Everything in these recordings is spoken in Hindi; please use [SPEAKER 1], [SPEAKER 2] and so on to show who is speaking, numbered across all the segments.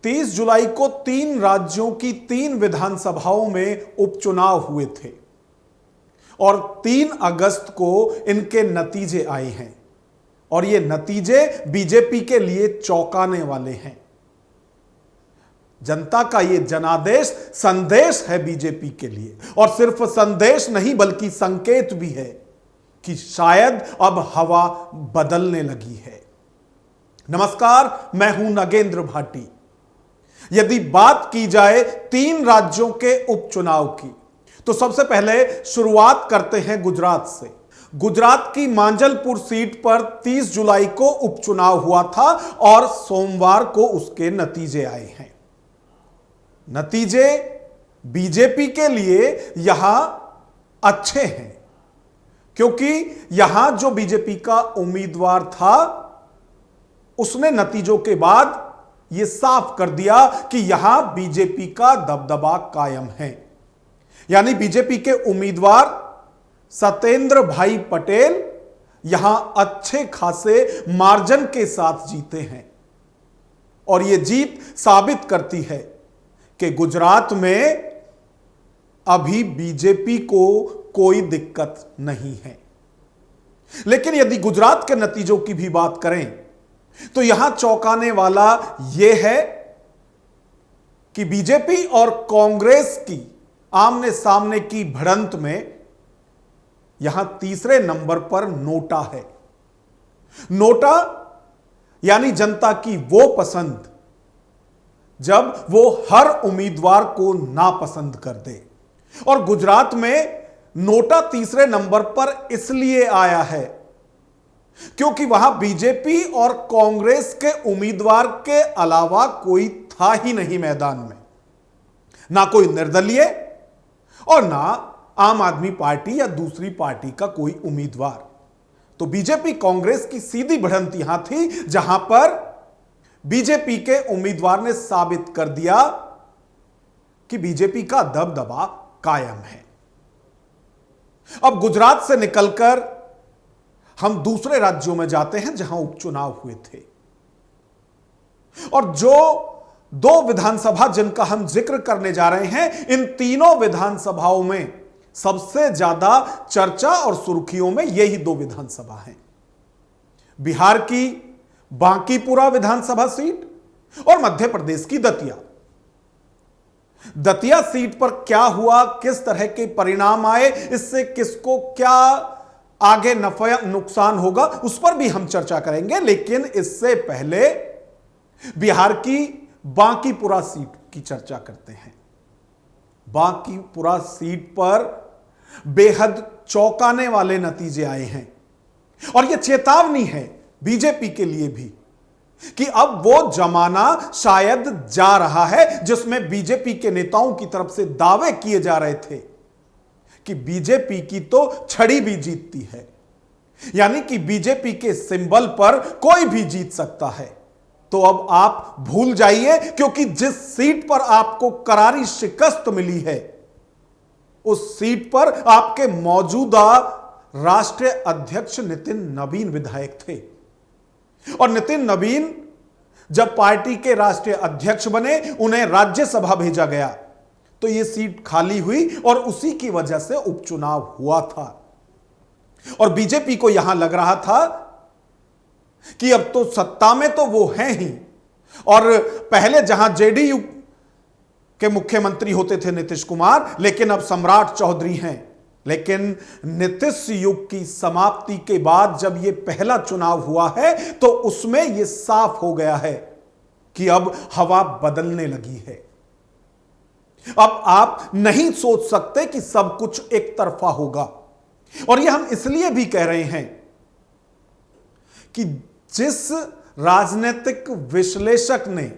[SPEAKER 1] 30 जुलाई को 3 राज्यों की 3 विधानसभाओं में उपचुनाव हुए थे और 3 अगस्त को इनके नतीजे आए हैं और ये नतीजे बीजेपी के लिए चौंकाने वाले हैं। जनता का ये जनादेश संदेश है बीजेपी के लिए, और सिर्फ संदेश नहीं बल्कि संकेत भी है कि शायद अब हवा बदलने लगी है। नमस्कार, मैं हूं नगेंद्र भाटी। यदि बात की जाए 3 राज्यों के उपचुनाव की, तो सबसे पहले शुरुआत करते हैं गुजरात से। गुजरात की मांजलपुर सीट पर 30 जुलाई को उपचुनाव हुआ था और सोमवार को उसके नतीजे आए हैं। नतीजे बीजेपी के लिए यहां अच्छे हैं, क्योंकि यहां जो बीजेपी का उम्मीदवार था उसने नतीजों के बाद यह साफ कर दिया कि यहां बीजेपी का दबदबा कायम है। यानी बीजेपी के उम्मीदवार सत्येंद्र भाई पटेल यहां अच्छे खासे मार्जिन के साथ जीते हैं और यह जीत साबित करती है कि गुजरात में अभी बीजेपी को कोई दिक्कत नहीं है। लेकिन यदि गुजरात के नतीजों की भी बात करें तो यहां चौंकाने वाला यह है कि बीजेपी और कांग्रेस की आमने सामने की भिड़ंत में यहां तीसरे नंबर पर नोटा है। नोटा यानी जनता की वो पसंद जब वो हर उम्मीदवार को नापसंद कर दे, और गुजरात में नोटा तीसरे नंबर पर इसलिए आया है क्योंकि वहां बीजेपी और कांग्रेस के उम्मीदवार के अलावा कोई था ही नहीं मैदान में, ना कोई निर्दलीय और ना आम आदमी पार्टी या दूसरी पार्टी का कोई उम्मीदवार। तो बीजेपी कांग्रेस की सीधी भिड़ंत यहां थी, जहां पर बीजेपी के उम्मीदवार ने साबित कर दिया कि बीजेपी का दबदबा कायम है। अब गुजरात से निकलकर हम दूसरे राज्यों में जाते हैं जहां उपचुनाव हुए थे, और जो 2 विधानसभा जिनका हम जिक्र करने जा रहे हैं, इन तीनों विधानसभाओं में सबसे ज्यादा चर्चा और सुर्खियों में यही 2 विधानसभा हैं। बिहार की बांकीपुरा विधानसभा सीट और मध्य प्रदेश की दतिया सीट पर क्या हुआ, किस तरह के परिणाम आए, इससे किसको क्या आगे नफा नुकसान होगा, उस पर भी हम चर्चा करेंगे। लेकिन इससे पहले बिहार की बांकीपुरा सीट की चर्चा करते हैं। बांकीपुरा सीट पर बेहद चौंकाने वाले नतीजे आए हैं और यह चेतावनी है बीजेपी के लिए भी कि अब वो जमाना शायद जा रहा है जिसमें बीजेपी के नेताओं की तरफ से दावे किए जा रहे थे कि बीजेपी की तो छड़ी भी जीतती है, यानी कि बीजेपी के सिंबल पर कोई भी जीत सकता है। तो अब आप भूल जाइए, क्योंकि जिस सीट पर आपको करारी शिकस्त मिली है उस सीट पर आपके मौजूदा राष्ट्रीय अध्यक्ष नितिन नवीन विधायक थे, और नितिन नवीन जब पार्टी के राष्ट्रीय अध्यक्ष बने, उन्हें राज्यसभा भेजा गया तो यह सीट खाली हुई और उसी की वजह से उपचुनाव हुआ था। और बीजेपी को यहां लग रहा था कि अब तो सत्ता में तो वो हैं ही, और पहले जहां जेडीयू के मुख्यमंत्री होते थे नीतीश कुमार, लेकिन अब सम्राट चौधरी हैं। लेकिन नीतीश युग की समाप्ति के बाद जब यह पहला चुनाव हुआ है तो उसमें यह साफ हो गया है कि अब हवा बदलने लगी है। अब आप नहीं सोच सकते कि सब कुछ एक तरफा होगा, और यह हम इसलिए भी कह रहे हैं कि जिस राजनीतिक विश्लेषक ने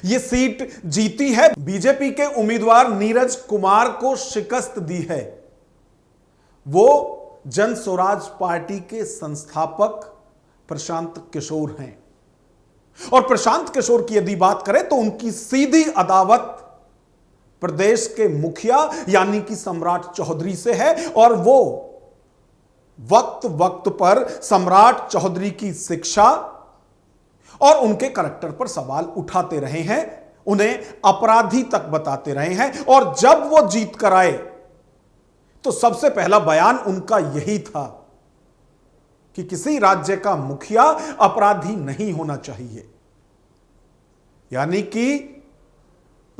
[SPEAKER 1] यह सीट जीती है, बीजेपी के उम्मीदवार नीरज कुमार को शिकस्त दी है, वो जन स्वराज पार्टी के संस्थापक प्रशांत किशोर हैं। और प्रशांत किशोर की यदि बात करें तो उनकी सीधी अदावत प्रदेश के मुखिया यानी कि सम्राट चौधरी से है, और वो वक्त वक्त पर सम्राट चौधरी की शिक्षा और उनके करैक्टर पर सवाल उठाते रहे हैं, उन्हें अपराधी तक बताते रहे हैं। और जब वो जीत कर आए तो सबसे पहला बयान उनका यही था कि किसी राज्य का मुखिया अपराधी नहीं होना चाहिए। यानी कि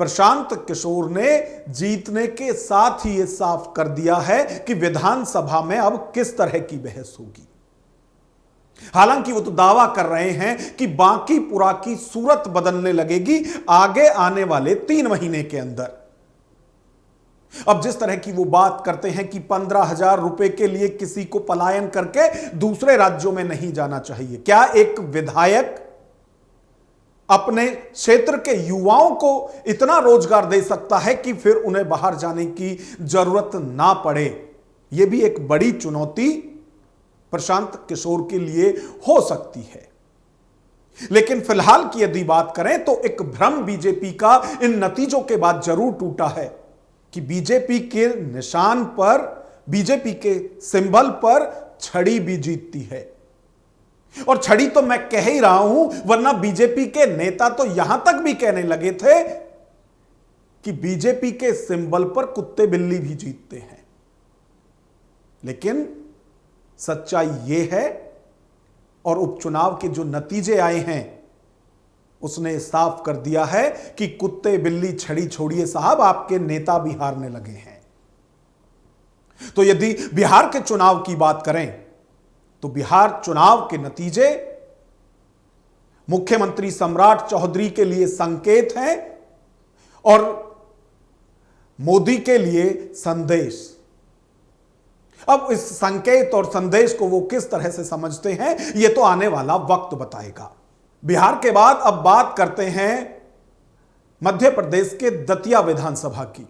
[SPEAKER 1] प्रशांत किशोर ने जीतने के साथ ही यह साफ कर दिया है कि विधानसभा में अब किस तरह की बहस होगी। हालांकि वो तो दावा कर रहे हैं कि बांकीपुरा की सूरत बदलने लगेगी आगे आने वाले 3 महीने के अंदर। अब जिस तरह की वो बात करते हैं कि 15,000 रुपए के लिए किसी को पलायन करके दूसरे राज्यों में नहीं जाना चाहिए, क्या एक विधायक अपने क्षेत्र के युवाओं को इतना रोजगार दे सकता है कि फिर उन्हें बाहर जाने की जरूरत ना पड़े? यह भी एक बड़ी चुनौती प्रशांत किशोर के लिए हो सकती है। लेकिन फिलहाल की यदि बात करें तो एक भ्रम बीजेपी का इन नतीजों के बाद जरूर टूटा है कि बीजेपी के निशान पर, बीजेपी के सिंबल पर छड़ी भी जीतती है। और छड़ी तो मैं कह ही रहा हूं, वरना बीजेपी के नेता तो यहां तक भी कहने लगे थे कि बीजेपी के सिंबल पर कुत्ते बिल्ली भी जीतते हैं। लेकिन सच्चाई यह है, और उपचुनाव के जो नतीजे आए हैं उसने साफ कर दिया है कि कुत्ते बिल्ली छड़ी छोड़िए साहब, आपके नेता भी हारने लगे हैं। तो यदि बिहार के चुनाव की बात करें तो बिहार चुनाव के नतीजे मुख्यमंत्री सम्राट चौधरी के लिए संकेत हैं और मोदी के लिए संदेश। अब इस संकेत और संदेश को वो किस तरह से समझते हैं, यह तो आने वाला वक्त बताएगा। बिहार के बाद अब बात करते हैं मध्य प्रदेश के दतिया विधानसभा की।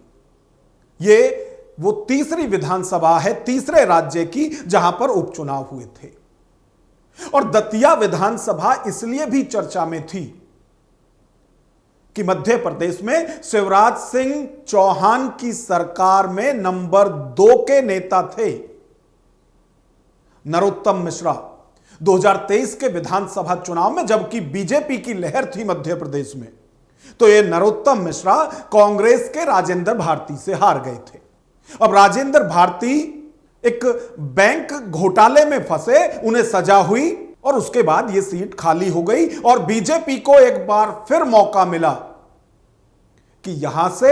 [SPEAKER 1] यह वो तीसरी विधानसभा है, तीसरे राज्य की, जहां पर उपचुनाव हुए थे। और दतिया विधानसभा इसलिए भी चर्चा में थी कि मध्य प्रदेश में शिवराज सिंह चौहान की सरकार में नंबर 2 के नेता थे नरोत्तम मिश्रा। 2023 के विधानसभा चुनाव में जबकि बीजेपी की लहर थी मध्य प्रदेश में, तो ये नरोत्तम मिश्रा कांग्रेस के राजेंद्र भारती से हार गए थे। अब राजेंद्र भारती एक बैंक घोटाले में फंसे, उन्हें सजा हुई और उसके बाद यह सीट खाली हो गई और बीजेपी को एक बार फिर मौका मिला कि यहां से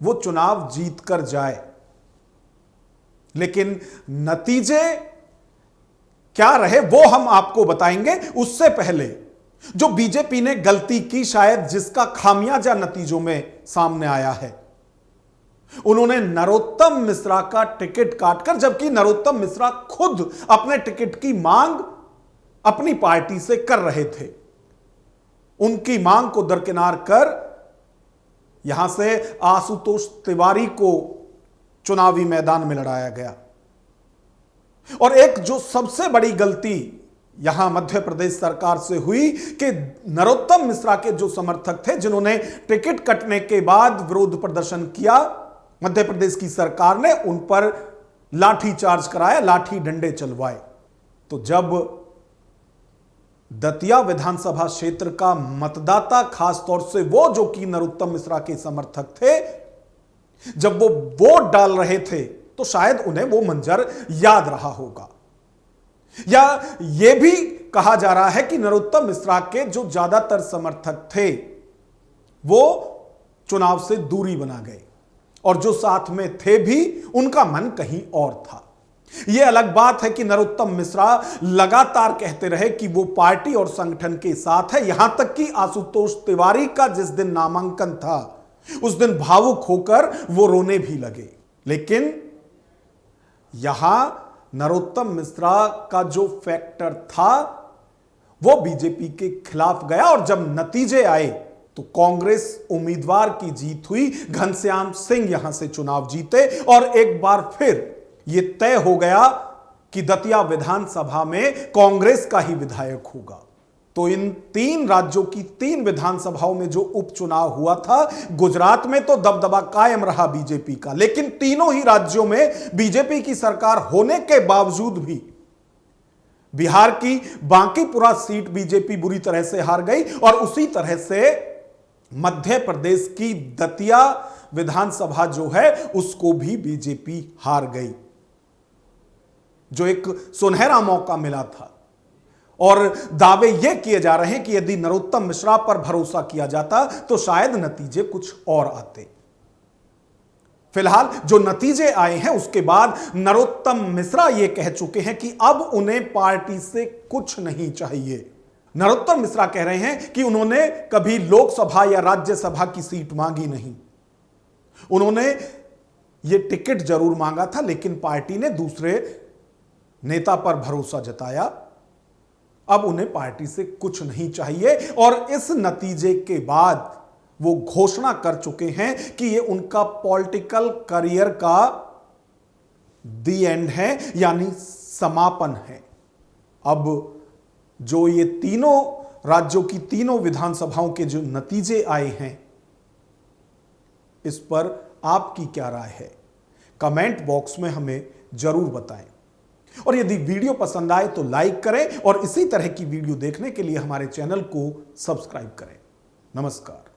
[SPEAKER 1] वो चुनाव जीत कर जाए। लेकिन नतीजे क्या रहे वो हम आपको बताएंगे। उससे पहले जो बीजेपी ने गलती की, शायद जिसका खामियाजा नतीजों में सामने आया है, उन्होंने नरोत्तम मिश्रा का टिकट काटकर, जबकि नरोत्तम मिश्रा खुद अपने टिकट की मांग अपनी पार्टी से कर रहे थे, उनकी मांग को दरकिनार कर यहां से आशुतोष तिवारी को चुनावी मैदान में लड़ाया गया। और एक जो सबसे बड़ी गलती यहां मध्य प्रदेश सरकार से हुई कि नरोत्तम मिश्रा के जो समर्थक थे, जिन्होंने टिकट कटने के बाद विरोध प्रदर्शन किया, मध्य प्रदेश की सरकार ने उन पर लाठी चार्ज कराया, लाठी डंडे चलवाए। तो जब दतिया विधानसभा क्षेत्र का मतदाता, खासतौर से वो जो कि नरोत्तम मिश्रा के समर्थक थे, जब वो वोट डाल रहे थे तो शायद उन्हें वो मंजर याद रहा होगा। या यह भी कहा जा रहा है कि नरोत्तम मिश्रा के जो ज्यादातर समर्थक थे वो चुनाव से दूरी बना गए और जो साथ में थे भी उनका मन कहीं और था। यह अलग बात है कि नरोत्तम मिश्रा लगातार कहते रहे कि वो पार्टी और संगठन के साथ है, यहां तक कि आशुतोष तिवारी का जिस दिन नामांकन था उस दिन भावुक होकर वो रोने भी लगे। लेकिन यहां नरोत्तम मिश्रा का जो फैक्टर था वो बीजेपी के खिलाफ गया और जब नतीजे आए तो कांग्रेस उम्मीदवार की जीत हुई, घनश्याम सिंह यहां से चुनाव जीते और एक बार फिर यह तय हो गया कि दतिया विधानसभा में कांग्रेस का ही विधायक होगा। तो इन 3 राज्यों की 3 विधानसभाओं में जो उपचुनाव हुआ था, गुजरात में तो दबदबा कायम रहा बीजेपी का, लेकिन तीनों ही राज्यों में बीजेपी की सरकार होने के बावजूद भी बिहार की बांकीपुरा सीट बीजेपी बुरी तरह से हार गई और उसी तरह से मध्य प्रदेश की दतिया विधानसभा जो है उसको भी बीजेपी हार गई, जो एक सुनहरा मौका मिला था। और दावे यह किए जा रहे हैं कि यदि नरोत्तम मिश्रा पर भरोसा किया जाता तो शायद नतीजे कुछ और आते। फिलहाल जो नतीजे आए हैं उसके बाद नरोत्तम मिश्रा यह कह चुके हैं कि अब उन्हें पार्टी से कुछ नहीं चाहिए। नरोत्तम मिश्रा कह रहे हैं कि उन्होंने कभी लोकसभा या राज्यसभा की सीट मांगी नहीं, उन्होंने यह टिकट जरूर मांगा था लेकिन पार्टी ने दूसरे नेता पर भरोसा जताया। अब उन्हें पार्टी से कुछ नहीं चाहिए और इस नतीजे के बाद वो घोषणा कर चुके हैं कि ये उनका पॉलिटिकल करियर का दी एंड है, यानी समापन है। अब जो ये तीनों राज्यों की तीनों विधानसभाओं के जो नतीजे आए हैं, इस पर आपकी क्या राय है? कमेंट बॉक्स में हमें जरूर बताएं। और यदि वीडियो पसंद आए तो लाइक करें और इसी तरह की वीडियो देखने के लिए हमारे चैनल को सब्सक्राइब करें। नमस्कार।